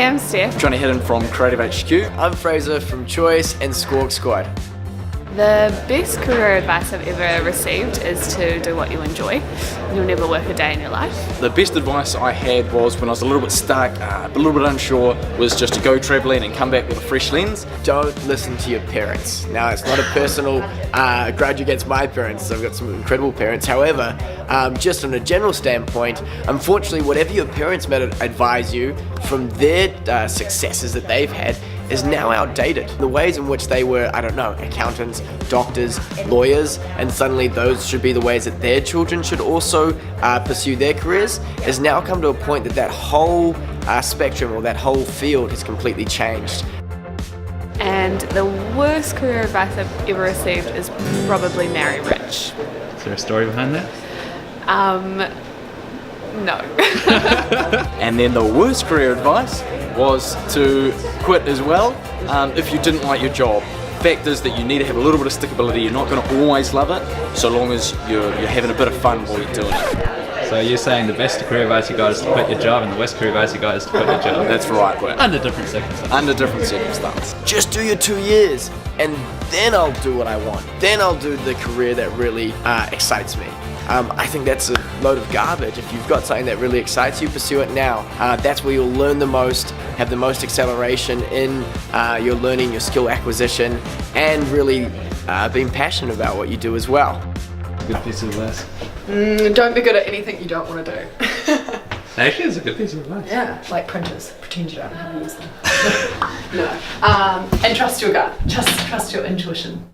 I'm Steph. Johnny Hidden from Creative HQ. I'm Fraser from Choice and Squawk Squad. The best career advice I've ever received is to do what you enjoy. You'll never work a day in your life. The best advice I had was when I was a little bit stuck, a little bit unsure, was just to go travelling and come back with a fresh lens. Don't listen to your parents. Now, it's not a personal grudge against my parents. I've got some incredible parents. However, just on a general standpoint, unfortunately, whatever your parents might advise you from their successes that they've had is now outdated. The ways in which they were, accountants, doctors, lawyers, and suddenly those should be the ways that their children should also pursue their careers, has now come to a point that whole spectrum or that whole field has completely changed. And the worst career advice I've ever received is probably marry rich. Is there a story behind that? No. And then the worst career advice was to quit as well if you didn't like your job. Fact is that you need to have a little bit of stickability. You're not going to always love it, so long as you're having a bit of fun while you're doing it. So you're saying the best career advice you got is to quit your job, and the worst career advice you got is to quit your job? That's right, Gwen. Under different circumstances. Under different circumstances. Just do your 2 years, and then I'll do what I want. Then I'll do the career that really excites me. I think that's a load of garbage. If you've got something that really excites you, pursue it now. That's where you'll learn the most, have the most acceleration in your learning, your skill acquisition, and really being passionate about what you do as well. Good piece of advice. Don't be good at anything you don't want to do. Actually, it's a good piece of advice. Yeah, like printers. Pretend you don't know how to use them. No. And trust your gut. Trust your intuition.